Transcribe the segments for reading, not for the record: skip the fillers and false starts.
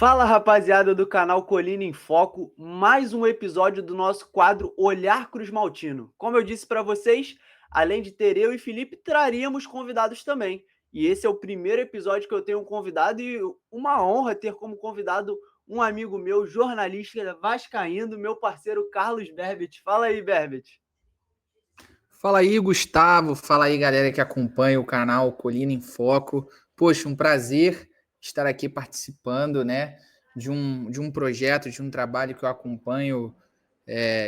Fala, rapaziada do canal Colina em Foco, mais um episódio do nosso quadro Olhar Cruz Maltino. Como eu disse para vocês, além de ter eu e Felipe, traríamos convidados também. E esse é o primeiro episódio que eu tenho um convidado e uma honra ter como convidado um amigo meu, jornalista vascaíno, meu parceiro Carlos Berbet. Fala aí, Berbet. Fala aí, Gustavo. Fala aí, galera que acompanha o canal Colina em Foco. Poxa, um prazer estar aqui participando, né, de um projeto, de um trabalho que eu acompanho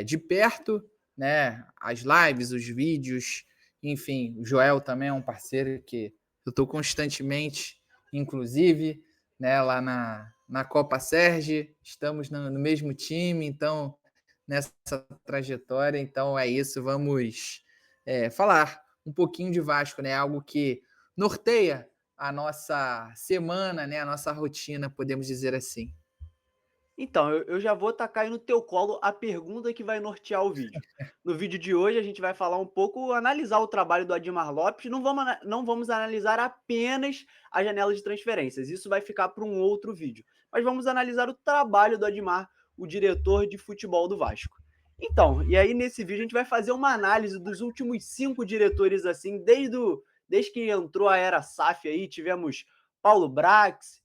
de perto, né, as lives, os vídeos, enfim. O Joel também é um parceiro que eu estou constantemente, inclusive, né, lá na Copa Serge. Estamos no mesmo time, então, nessa trajetória. Então, é isso, vamos falar um pouquinho de Vasco, né? Algo que norteia a nossa semana, né? A nossa rotina, podemos dizer assim. Então, eu já vou tacar aí no teu colo a pergunta que vai nortear o vídeo. No vídeo de hoje, a gente vai falar um pouco, analisar o trabalho do Admar Lopes. Não vamos analisar apenas a janela de transferências, isso vai ficar para um outro vídeo. Mas vamos analisar o trabalho do Admar, o diretor de futebol do Vasco. Então, e aí nesse vídeo a gente vai fazer uma análise dos últimos 5 diretores, assim, desde que entrou a era SAF aí, tivemos Paulo Brax,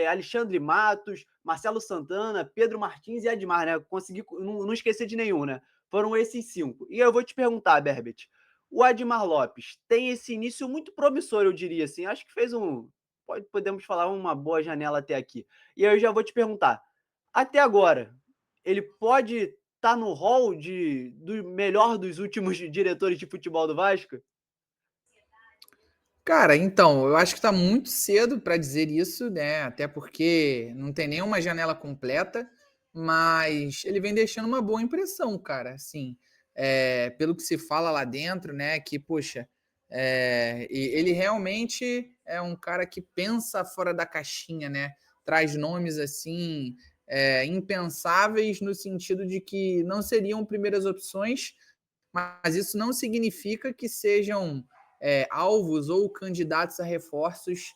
Alexandre Matos, Marcelo Santana, Pedro Martins e Admar, né? Consegui não esquecer de nenhum, né? Foram esses 5. E eu vou te perguntar, Berbet, o Admar Lopes tem esse início muito promissor, eu diria assim. Acho que fez podemos falar uma boa janela até aqui. E aí eu já vou te perguntar, até agora, ele pode estar no hall do melhor dos últimos diretores de futebol do Vasco? Cara, então, eu acho que está muito cedo para dizer isso, né? Até porque não tem nenhuma janela completa, mas ele vem deixando uma boa impressão, cara. Assim, pelo que se fala lá dentro, né? Que, poxa, ele realmente é um cara que pensa fora da caixinha, né? Traz nomes assim, impensáveis no sentido de que não seriam primeiras opções, mas isso não significa que sejam alvos ou candidatos a reforços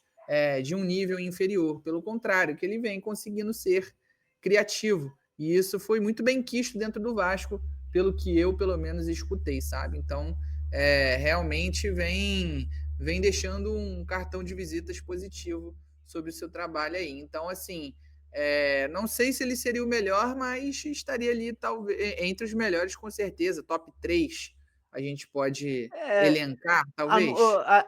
de um nível inferior. Pelo contrário, que ele vem conseguindo ser criativo. E isso foi muito bem quisto dentro do Vasco, pelo que eu, pelo menos, escutei, sabe? Então, realmente vem deixando um cartão de visitas positivo sobre o seu trabalho aí. Então, assim, não sei se ele seria o melhor, mas estaria ali talvez entre os melhores com certeza, top 3 a gente pode É, elencar, A, talvez.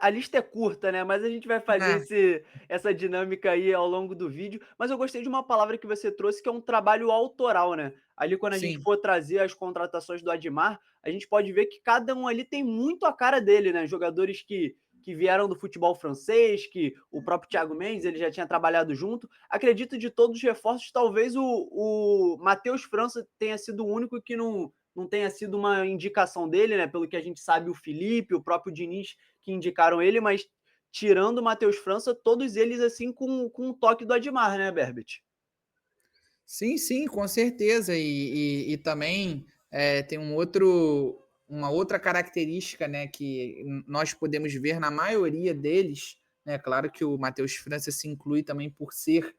a lista é curta, né? Mas a gente vai fazer É, essa dinâmica aí ao longo do vídeo. Mas eu gostei de uma palavra que você trouxe, que é um trabalho autoral, né? Ali, quando a gente sim, for trazer as contratações do Admar, a gente pode ver que cada um ali tem muito a cara dele, né? Jogadores que vieram do futebol francês, que o próprio Thiago Mendes ele já tinha trabalhado junto. Acredito de todos os reforços, talvez o Matheus França tenha sido o único que não tenha sido uma indicação dele, né? Pelo que a gente sabe, o Felipe, o próprio Diniz que indicaram ele, mas tirando o Matheus França, todos eles assim com um toque do Admar, né, Berbet? sim, com certeza. E também tem uma outra característica, né, que nós podemos ver na maioria deles, né? Claro que o Matheus França se inclui também por ser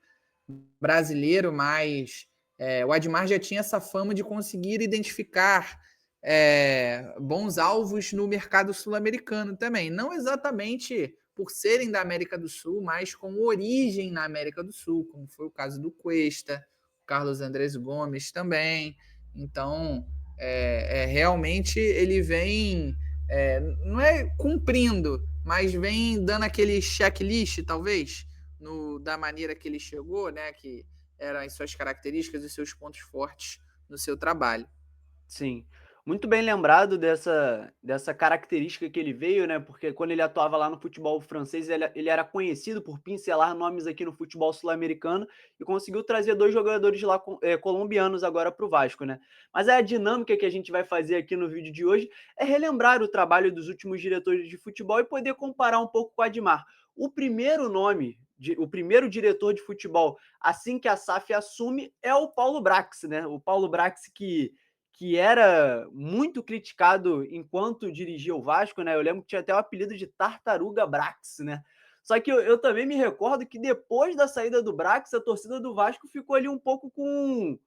brasileiro, mas o Admar já tinha essa fama de conseguir identificar bons alvos no mercado sul-americano também. Não exatamente por serem da América do Sul, mas com origem na América do Sul, como foi o caso do Cuesta, Carlos Andrés Gomes também. Então, realmente ele vem, não é cumprindo, mas vem dando aquele checklist, talvez, da maneira que ele chegou, né? Que eram as suas características e seus pontos fortes no seu trabalho. Sim. Muito bem lembrado dessa característica que ele veio, né? Porque quando ele atuava lá no futebol francês, ele era conhecido por pincelar nomes aqui no futebol sul-americano e conseguiu trazer 2 jogadores lá colombianos agora para o Vasco, né? Mas a dinâmica que a gente vai fazer aqui no vídeo de hoje é relembrar o trabalho dos últimos diretores de futebol e poder comparar um pouco com o Admar. O primeiro nome, o primeiro diretor de futebol assim que a SAF assume é o Paulo Brax, né? O Paulo Brax que era muito criticado enquanto dirigia o Vasco, né? Eu lembro que tinha até o apelido de Tartaruga Brax, né? Só que eu também me recordo que depois da saída do Brax, a torcida do Vasco ficou ali um pouco com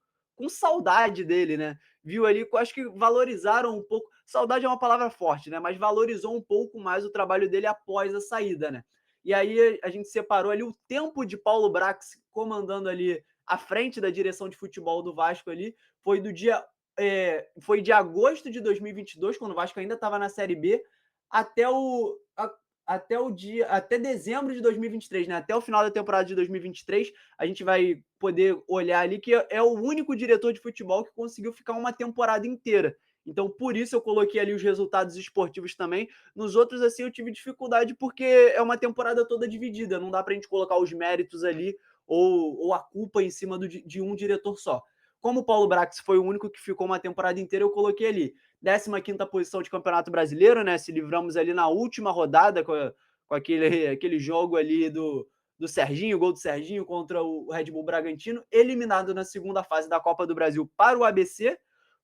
saudade dele, né? Viu ali, acho que valorizaram um pouco. Saudade é uma palavra forte, né? Mas valorizou um pouco mais o trabalho dele após a saída, né? E aí a gente separou ali o tempo de Paulo Brax comandando ali à frente da direção de futebol do Vasco ali. Foi do dia. Foi de agosto de 2022, quando o Vasco ainda estava na Série B, até até dezembro de 2023, né? Até o final da temporada de 2023, a gente vai poder olhar ali que é o único diretor de futebol que conseguiu ficar uma temporada inteira. Então, por isso eu coloquei ali os resultados esportivos também. Nos outros, assim, eu tive dificuldade porque é uma temporada toda dividida. Não dá pra gente colocar os méritos ali ou a culpa em cima de um diretor só. Como o Paulo Brax foi o único que ficou uma temporada inteira, eu coloquei ali 15ª posição de Campeonato Brasileiro, né? Se livramos ali na última rodada com aquele jogo ali do Serginho, o gol do Serginho contra o Red Bull Bragantino, eliminado na segunda fase da Copa do Brasil para o ABC.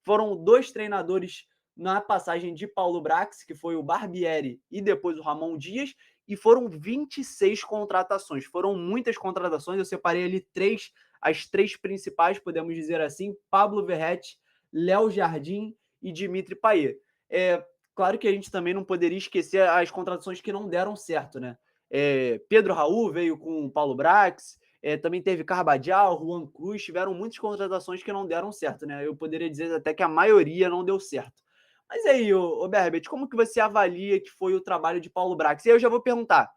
Foram 2 treinadores na passagem de Paulo Brax, que foi o Barbieri e depois o Ramon Dias, e foram 26 contratações. Foram muitas contratações, eu separei ali as 3 principais, podemos dizer assim: Pablo Verrete, Léo Jardim e Dimitri Payet. Claro que a gente também não poderia esquecer as contratações que não deram certo, né? Pedro Raul veio com o Paulo Brax, também teve Carbajial, Juan Cruz, tiveram muitas contratações que não deram certo, né? Eu poderia dizer até que a maioria não deu certo. Mas aí, ô Berbet, como que você avalia que foi o trabalho de Paulo Brax? E aí eu já vou perguntar,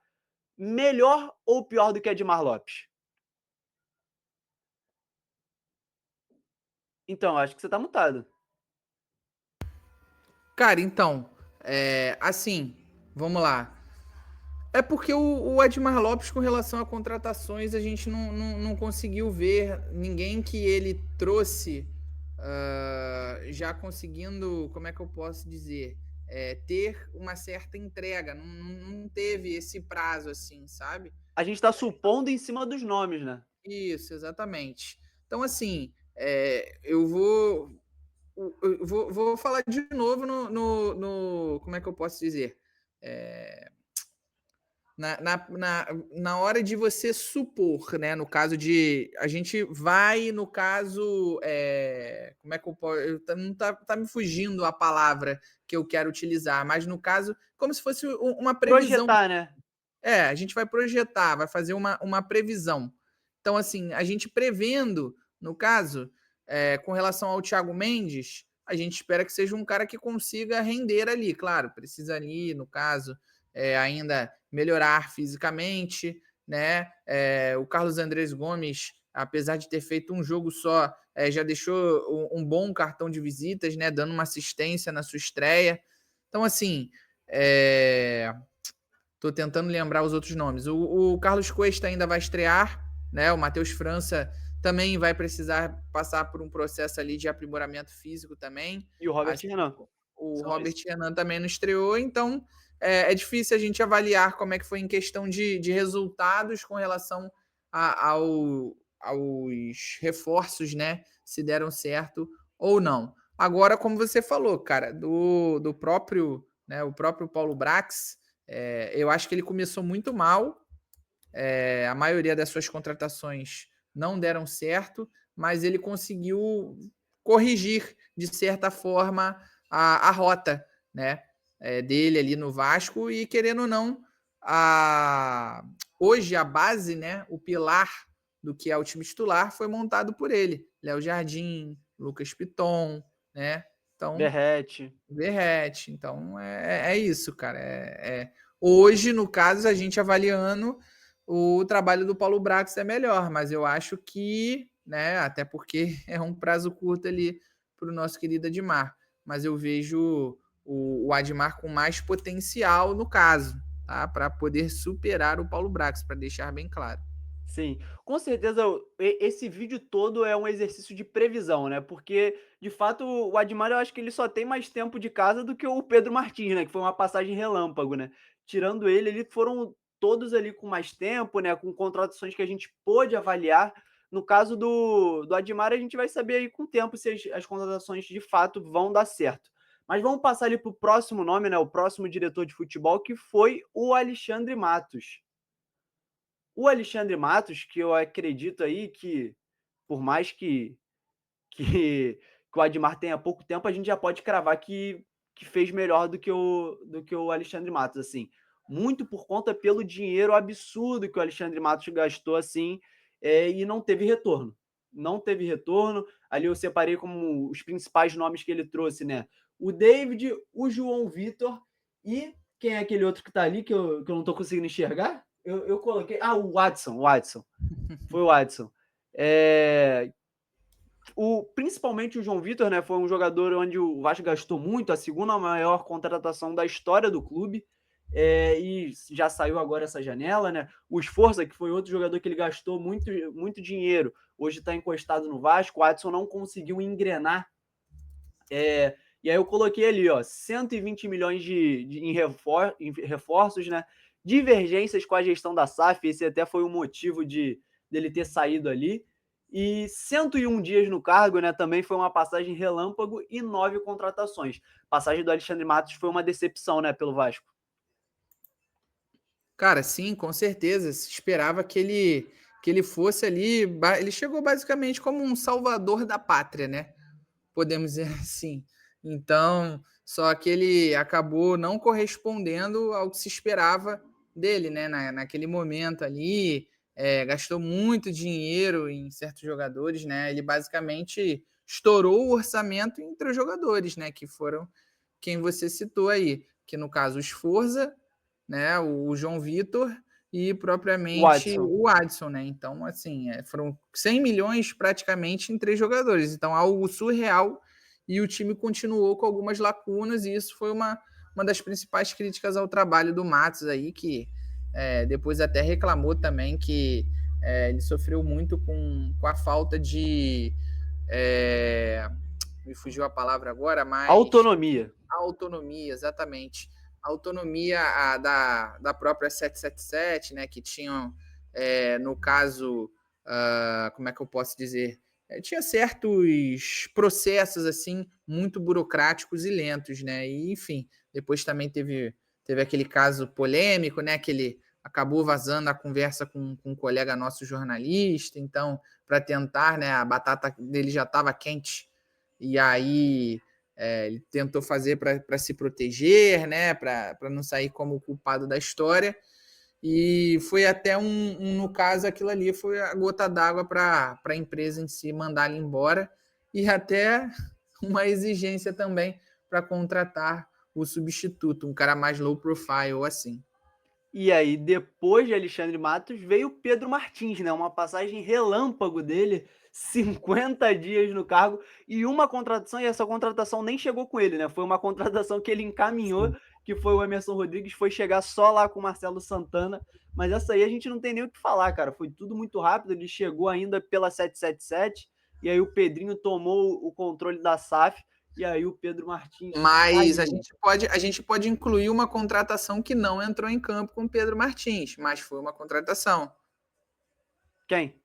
melhor ou pior do que Edmar Lopes? Então, acho que você tá mutado. Cara, então, assim, vamos lá. É porque o Edmar Lopes, com relação a contratações, a gente não conseguiu ver ninguém que ele trouxe já conseguindo, como é que eu posso dizer, ter uma certa entrega. Não teve esse prazo assim, sabe? A gente tá supondo em cima dos nomes, né? Isso, exatamente. Então, assim, eu vou falar de novo como é que eu posso dizer? É, na hora de você supor, né? No caso de. A gente vai, no caso. Como é que eu posso. Não tá me fugindo a palavra que eu quero utilizar, mas no caso, como se fosse uma previsão. Projetar, né? A gente vai projetar, vai fazer uma previsão. Então, assim, a gente prevendo, no caso, com relação ao Thiago Mendes, a gente espera que seja um cara que consiga render ali. Claro, precisa ali, no caso, ainda melhorar fisicamente, né? O Carlos Andrés Gomes, apesar de ter feito um jogo só, já deixou um bom cartão de visitas, né? Dando uma assistência na sua estreia. Então, assim, tô tentando lembrar os outros nomes. O Carlos Cuesta ainda vai estrear, né? O Matheus França também vai precisar passar por um processo ali de aprimoramento físico também. E o Robert Assim, Renan. o São Robert esses. Renan também não estreou, então é difícil a gente avaliar como é que foi em questão de resultados com relação aos reforços, né? Se deram certo ou não. Agora, como você falou, cara, do próprio, né, o próprio Paulo Brax, eu acho que ele começou muito mal. A maioria das suas contratações não deram certo, mas ele conseguiu corrigir, de certa forma, a rota, né, dele ali no Vasco. E, querendo ou não, hoje a base, né, o pilar do que é o time titular foi montado por ele. Léo Jardim, Lucas Piton, né? Então, Verrete. derrete. Então é isso, cara. Hoje, no caso, a gente avaliando o trabalho do Paulo Brax é melhor, mas eu acho que, né, até porque é um prazo curto ali para o nosso querido Admar. Mas eu vejo o Admar com mais potencial no caso, tá? Para poder superar o Paulo Brax, para deixar bem claro. Sim, com certeza esse vídeo todo é um exercício de previsão, né? Porque, de fato, o Admar eu acho que ele só tem mais tempo de casa do que o Pedro Martins, né? Que foi uma passagem relâmpago, né? Tirando ele foram todos ali com mais tempo, né? Com contratações que a gente pôde avaliar. No caso do Admar, a gente vai saber aí com o tempo se as contratações de fato vão dar certo. Mas vamos passar ali para o próximo nome, né? O próximo diretor de futebol, que foi o Alexandre Matos. O Alexandre Matos, que eu acredito aí que, por mais que que o Admar tenha pouco tempo, a gente já pode cravar que fez melhor do que o Alexandre Matos, assim. Muito por conta pelo dinheiro absurdo que o Alexandre Matos gastou, assim, e não teve retorno. Não teve retorno. Ali eu separei como os principais nomes que ele trouxe, né? O David, o João Vitor e quem é aquele outro que tá ali que eu não tô conseguindo enxergar? Eu coloquei. Ah, o Watson, o Watson. Foi o Watson. É, principalmente o João Vitor, né, foi um jogador onde o Vasco gastou muito, a segunda maior contratação da história do clube, e já saiu agora essa janela, né? O Sforza, que foi outro jogador que ele gastou muito, muito dinheiro, hoje está encostado no Vasco. O Adson não conseguiu engrenar. E aí eu coloquei ali, ó, 120 milhões em reforços, né? Divergências com a gestão da SAF, esse até foi o motivo dele ter saído ali. E 101 dias no cargo, né? Também foi uma passagem relâmpago e 9 contratações. Passagem do Alexandre Matos foi uma decepção, né, pelo Vasco. Cara, sim, com certeza. Se esperava que ele fosse ali. Ele chegou basicamente como um salvador da pátria, né? Podemos dizer assim. Então, só que ele acabou não correspondendo ao que se esperava dele, né? Naquele momento ali, gastou muito dinheiro em certos jogadores, né? Ele basicamente estourou o orçamento entre os jogadores, né? Que foram quem você citou aí, que no caso o Sforza, né? O João Vitor e O propriamente Watson. o Adson, né? Então, assim, foram 100 milhões praticamente em 3 jogadores. Então, algo surreal e o time continuou com algumas lacunas e isso foi uma das principais críticas ao trabalho do Matos aí, que depois até reclamou também que ele sofreu muito com a falta de... me fugiu a palavra agora, mas Autonomia. a autonomia, exatamente. A autonomia da própria 777, né, que tinham, no caso, como é que eu posso dizer? Tinha certos processos, assim, muito burocráticos e lentos, né? E, enfim, depois também teve aquele caso polêmico, né, que ele acabou vazando a conversa com um colega nosso jornalista, então, para tentar, né, a batata dele já estava quente, e aí ele tentou fazer para se proteger, né, para não sair como culpado da história. E foi até no caso, aquilo ali foi a gota d'água para a empresa em si mandar ele embora e até uma exigência também para contratar o substituto, um cara mais low profile, ou assim. E aí, depois de Alexandre Matos, veio Pedro Martins, né? Uma passagem relâmpago dele, 50 dias no cargo e uma contratação, e essa contratação nem chegou com ele, né? Foi uma contratação que ele encaminhou, Sim. que foi o Emerson Rodrigues, foi chegar só lá com o Marcelo Santana, mas essa aí a gente não tem nem o que falar, cara. Foi tudo muito rápido, ele chegou ainda pela 777, e aí o Pedrinho tomou o controle da SAF, e aí o Pedro Martins Mas saiu. a gente pode incluir uma contratação que não entrou em campo com o Pedro Martins, mas foi uma contratação. Quem?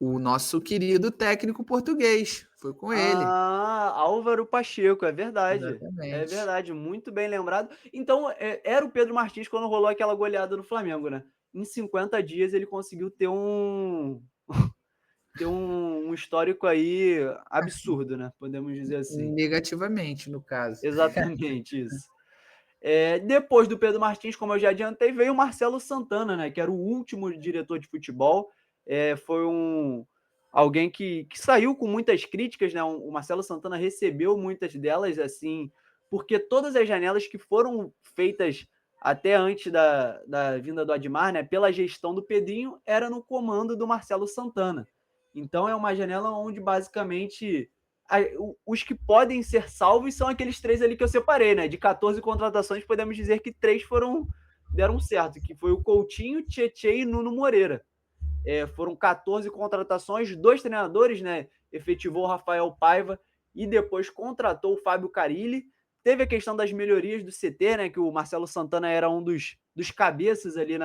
O nosso querido técnico português. Foi com ele. Ah, Álvaro Pacheco, é verdade. É Exatamente. verdade, muito bem lembrado. Então, era o Pedro Martins quando rolou aquela goleada no Flamengo, né? Em 50 dias ele conseguiu ter um histórico aí absurdo, né? Podemos dizer assim. Negativamente, no caso. Exatamente isso. Depois do Pedro Martins, como eu já adiantei, veio o Marcelo Santana, né? Que era o último diretor de futebol. Foi alguém que saiu com muitas críticas, né? O Marcelo Santana recebeu muitas delas, assim, porque todas as janelas que foram feitas até antes da vinda do Admar, né? Pela gestão do Pedrinho, era no comando do Marcelo Santana. Então é uma janela onde basicamente os que podem ser salvos são aqueles 3 ali que eu separei, né? De 14 contratações, podemos dizer que 3 deram certo, que foi o Coutinho, Tietê e Nuno Moreira. Foram 14 contratações, 2 treinadores, né? Efetivou o Rafael Paiva e depois contratou o Fábio Carilli. Teve a questão das melhorias do CT, né? Que o Marcelo Santana era um dos cabeças ali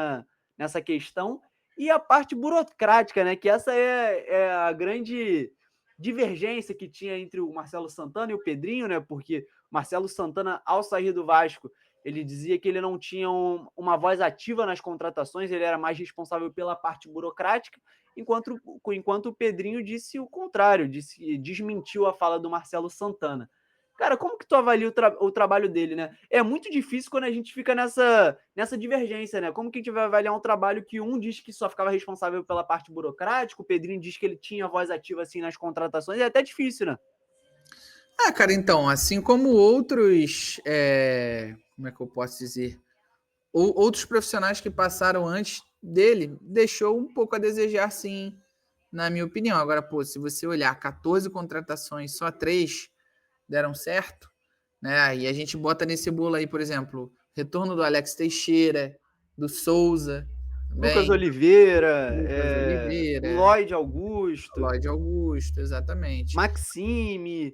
nessa questão. E a parte burocrática, né? Que essa é a grande divergência que tinha entre o Marcelo Santana e o Pedrinho, né? Porque Marcelo Santana, ao sair do Vasco, Ele dizia que ele não tinha uma voz ativa nas contratações, ele era mais responsável pela parte burocrática, enquanto o Pedrinho disse o contrário, desmentiu a fala do Marcelo Santana. Cara, como que tu avalia o trabalho dele, né? É muito difícil quando a gente fica nessa divergência, né? Como que a gente vai avaliar um trabalho que um diz que só ficava responsável pela parte burocrática, o Pedrinho diz que ele tinha voz ativa assim nas contratações, é até difícil, né? Ah, cara, então, assim como outros, como é que eu posso dizer? Outros profissionais que passaram antes dele, deixou um pouco a desejar, sim, na minha opinião. Agora, pô, se você olhar 14 contratações, só 3 deram certo, né? E a gente bota nesse bolo aí, por exemplo, retorno do Alex Teixeira, do Souza, Lucas também, Oliveira, Lucas Oliveira, Lloyd Augusto, Lloyd Augusto, exatamente. Maxime,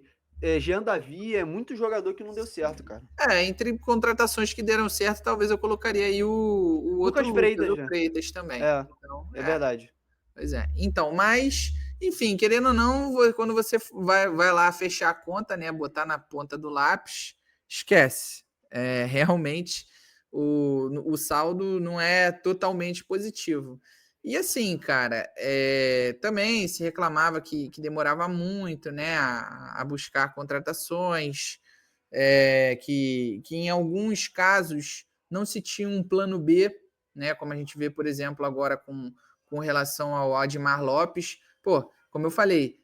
Jean Davi, é muito jogador que não deu certo, cara. Entre contratações que deram certo, talvez eu colocaria aí o outro Lucas Lucas, Freitas, o né? Freitas também. É, Então, é verdade. pois é. Então, mas, enfim, querendo ou não, quando você vai lá fechar a conta, né, botar na ponta do lápis, esquece. Realmente, o saldo não é totalmente positivo. E assim, cara, também se reclamava que demorava muito, né, a buscar contratações, que em alguns casos não se tinha um plano B, né, como a gente vê, por exemplo, agora com relação ao Admar Lopes. Pô, como eu falei,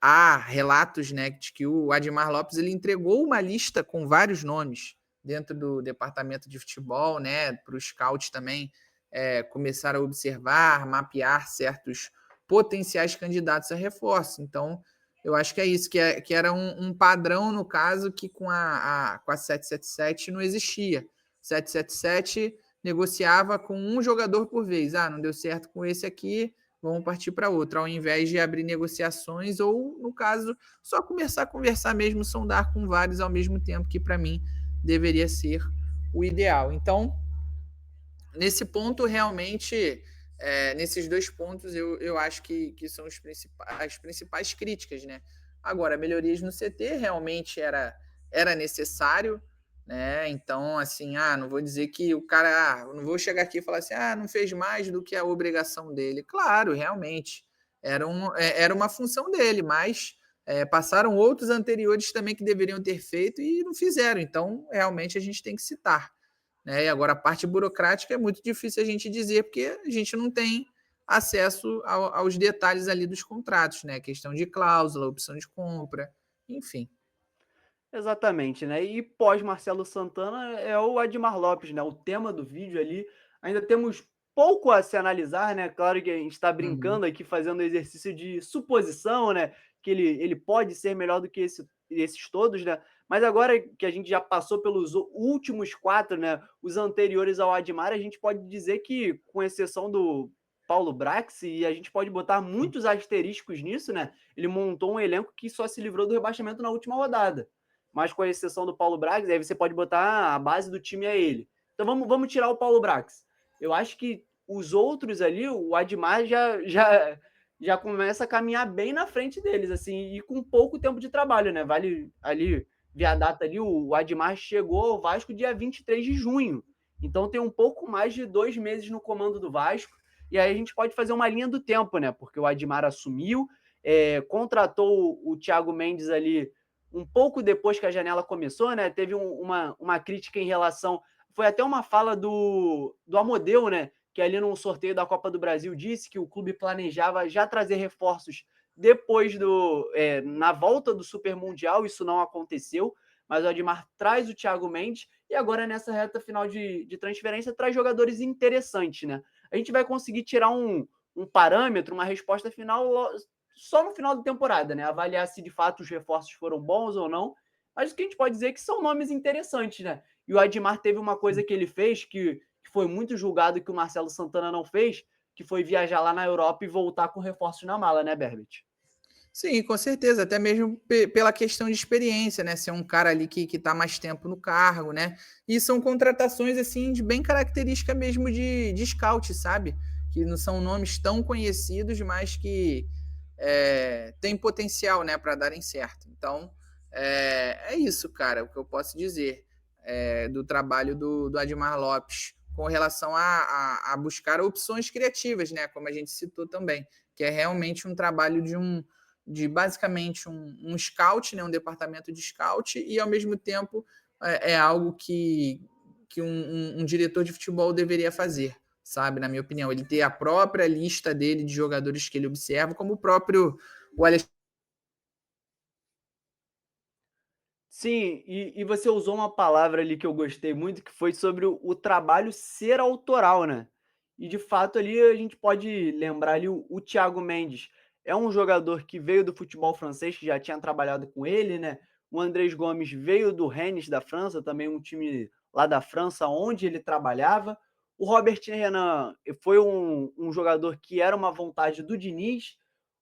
há relatos, né, de que o Admar Lopes ele entregou uma lista com vários nomes dentro do departamento de futebol, né, para os scouts também começar a observar, mapear certos potenciais candidatos a reforço. Então, eu acho que é isso, que era um padrão, no caso, que com a 777 não existia. 777 negociava com um jogador por vez. Ah, não deu certo com esse aqui, vamos partir para outro, ao invés de abrir negociações ou, no caso, só começar a conversar mesmo, sondar com vários ao mesmo tempo, que para mim deveria ser o ideal. Então, nesse ponto, realmente, nesses dois pontos, eu acho que são as principais críticas, né? Agora, melhorias no CT realmente era necessário, né? Então, assim, não vou dizer que o cara, não vou chegar aqui e falar assim, não fez mais do que a obrigação dele. Claro, realmente, era uma função dele, mas passaram outros anteriores também que deveriam ter feito e não fizeram. Então, realmente, a gente tem que citar, né? E agora a parte burocrática é muito difícil a gente dizer, porque a gente não tem acesso aos detalhes ali dos contratos, né? Questão de cláusula, opção de compra, enfim. Exatamente, né? E pós Marcelo Santana é o Admar Lopes, né? O tema do vídeo ali. Ainda temos pouco a se analisar, né? Claro que a gente está Uhum. brincando aqui, fazendo exercício de suposição, né? Que ele pode ser melhor do que esses todos, né? Mas agora que a gente já passou pelos últimos 4, né? Os anteriores ao Admar, a gente pode dizer que, com exceção do Paulo Brax, e a gente pode botar muitos asteriscos nisso, né? Ele montou um elenco que só se livrou do rebaixamento na última rodada, mas com a exceção do Paulo Brax, aí você pode botar a base do time a ele. Então vamos tirar o Paulo Brax. Eu acho que os outros ali, o Admar já começa a caminhar bem na frente deles, assim, e com pouco tempo de trabalho, né? Vale ali, ver a data ali, o Admar chegou ao Vasco dia 23 de junho. Então tem um pouco mais de 2 meses no comando do Vasco, e aí a gente pode fazer uma linha do tempo, né? Porque o Admar assumiu, contratou o Thiago Mendes ali um pouco depois que a janela começou, né? Teve uma crítica em relação. Foi até uma fala do Amodeu, né? Que ali no sorteio da Copa do Brasil disse que o clube planejava já trazer reforços depois na volta do Super Mundial. Isso não aconteceu, mas o Admar traz o Thiago Mendes e agora nessa reta final de transferência traz jogadores interessantes, né? A gente vai conseguir tirar um parâmetro, uma resposta final só no final da temporada, né? Avaliar se de fato os reforços foram bons ou não. Mas o que a gente pode dizer é que são nomes interessantes, né? E o Admar teve uma coisa que ele fez que foi muito julgado que o Marcelo Santana não fez, que foi viajar lá na Europa e voltar com reforços na mala, né, Berbit? Sim, com certeza, até mesmo pela questão de experiência, né? Ser um cara ali que está mais tempo no cargo, né? E são contratações, assim, de bem característica mesmo de scout, sabe? Que não são nomes tão conhecidos, mas que têm potencial, né, para darem certo. Então, é isso, cara, o que eu posso dizer. do trabalho do Admar Lopes com relação a buscar opções criativas, né? Como a gente citou também, que é realmente um trabalho de basicamente um scout, né? Um departamento de scout, e ao mesmo tempo é algo que um diretor de futebol deveria fazer, sabe? Na minha opinião, ele ter a própria lista dele de jogadores que ele observa, como o próprio o Alexandre. Sim, e você usou uma palavra ali que eu gostei muito, que foi sobre o trabalho ser autoral, né. E de fato ali a gente pode lembrar ali o Thiago Mendes, é um jogador que veio do futebol francês, que já tinha trabalhado com ele, né. O Andrés Gomes veio do Rennes da França, também um time lá da França onde ele trabalhava. O Robert Renan foi um jogador que era uma vontade do Diniz.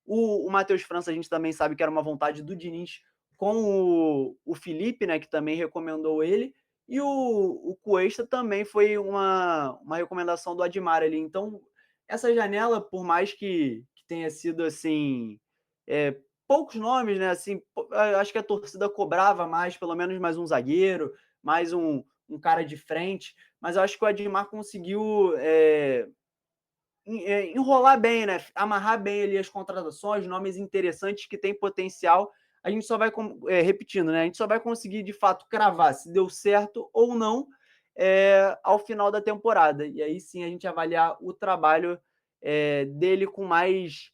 O Matheus França a gente também sabe que era uma vontade do Diniz com o Felipe, né, que também recomendou ele, e o Cuesta também foi uma recomendação do Admar ali. Então, essa janela, por mais que tenha sido assim, poucos nomes, né? Assim, acho que a torcida cobrava mais, pelo menos mais um zagueiro, mais um cara de frente, mas eu acho que o Admar conseguiu enrolar bem, né? Amarrar bem ali as contratações, nomes interessantes que têm potencial. A gente só vai, repetindo, né? A gente só vai conseguir de fato cravar se deu certo ou não ao final da temporada. E aí sim a gente avaliar o trabalho dele com mais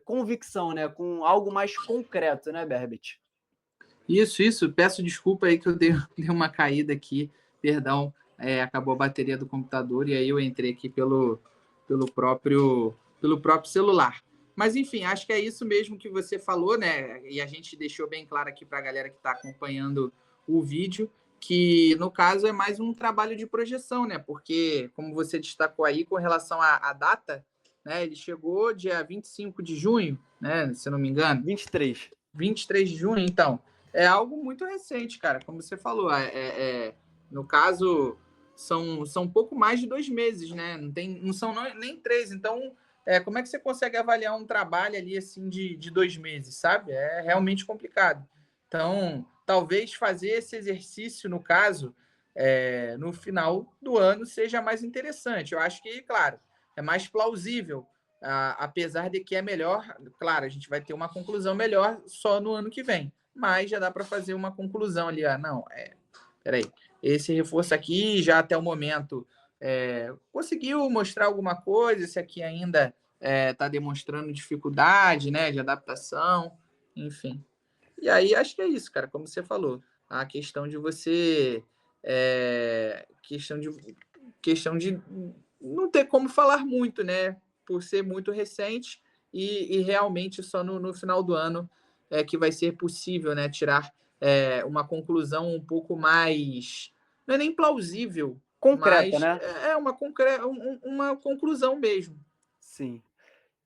convicção, né? Com algo mais concreto, né, Berbet? Isso. Peço desculpa aí que eu dei uma caída aqui. Perdão, acabou a bateria do computador e aí eu entrei aqui pelo próprio celular. Mas, enfim, acho que é isso mesmo que você falou, né? E a gente deixou bem claro aqui para a galera que está acompanhando o vídeo, que no caso é mais um trabalho de projeção, né? Porque, como você destacou aí, com relação à data, né? Ele chegou dia 25 de junho, né? Se eu não me engano. 23. 23 de junho, então. É algo muito recente, cara. Como você falou, no caso, são pouco mais de 2 meses, né? Não são nem 3. Então, como é que você consegue avaliar um trabalho ali assim de 2 meses, sabe? É realmente complicado. Então, talvez fazer esse exercício, no caso, no final do ano, seja mais interessante. Eu acho que, claro, é mais plausível, apesar de que é melhor, claro, a gente vai ter uma conclusão melhor só no ano que vem, mas já dá para fazer uma conclusão ali, não, peraí, esse reforço aqui já até o momento conseguiu mostrar alguma coisa, esse aqui ainda está demonstrando dificuldade, né, de adaptação, enfim. E aí acho que é isso, cara, como você falou, a questão de você, questão de não ter como falar muito, né? Por ser muito recente e realmente só no final do ano é que vai ser possível, né? Tirar uma conclusão um pouco mais. Não é nem plausível, Concreta, mas né? uma conclusão mesmo. Sim.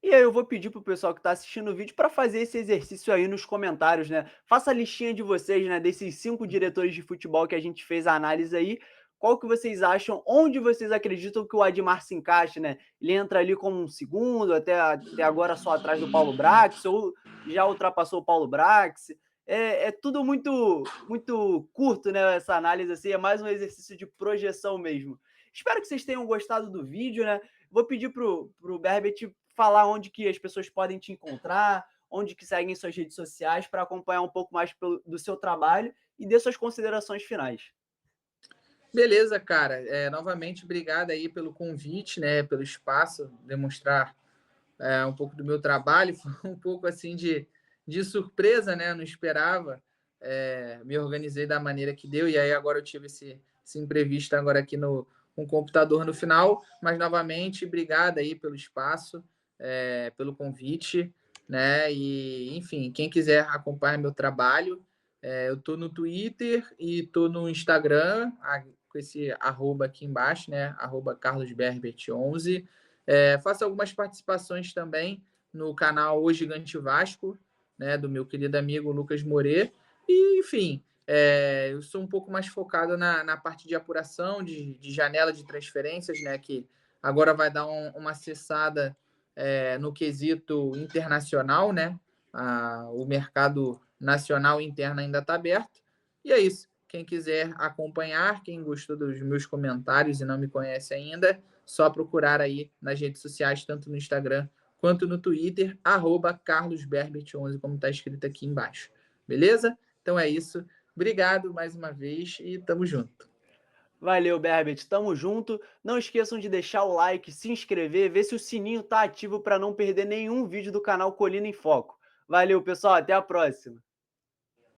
E aí eu vou pedir pro pessoal que está assistindo o vídeo para fazer esse exercício aí nos comentários, né. Faça a listinha de vocês, né, desses 5 diretores de futebol que a gente fez a análise aí, qual que vocês acham, onde vocês acreditam que o Admar se encaixa, né. Ele entra ali como um segundo, até agora só atrás do Paulo Brax, ou já ultrapassou o Paulo Brax. É tudo muito curto, né, essa análise, assim, é mais um exercício de projeção mesmo. Espero que vocês tenham gostado do vídeo, né. Vou pedir pro Berbet falar onde que as pessoas podem te encontrar, onde que seguem suas redes sociais para acompanhar um pouco mais do seu trabalho e dê suas considerações finais. Beleza, cara. Novamente, obrigado aí pelo convite, né? Pelo espaço, demonstrar um pouco do meu trabalho. Foi um pouco assim de surpresa, né? Eu não esperava. Me organizei da maneira que deu, e aí agora eu tive esse imprevisto agora aqui com o computador no final. Mas novamente, obrigado aí pelo espaço, pelo convite, né? E, enfim, quem quiser acompanhar meu trabalho, eu tô no Twitter e tô no Instagram, com esse arroba aqui embaixo, né? Arroba carlosberbert11. Faço algumas participações também no canal O Gigante Vasco, né, do meu querido amigo Lucas Moret. E, enfim, eu sou um pouco mais focado na parte de apuração, de janela de transferências, né, que agora vai dar uma acessada no quesito internacional, né? O mercado nacional e interno ainda está aberto. E é isso. Quem quiser acompanhar, quem gostou dos meus comentários e não me conhece ainda, só procurar aí nas redes sociais, tanto no Instagram quanto no Twitter, @carlosberbert11, como está escrito aqui embaixo. Beleza? Então é isso. Obrigado mais uma vez e tamo junto. Valeu, Berbert. Tamo junto. Não esqueçam de deixar o like, se inscrever, ver se o sininho tá ativo para não perder nenhum vídeo do canal Colina em Foco. Valeu, pessoal. Até a próxima.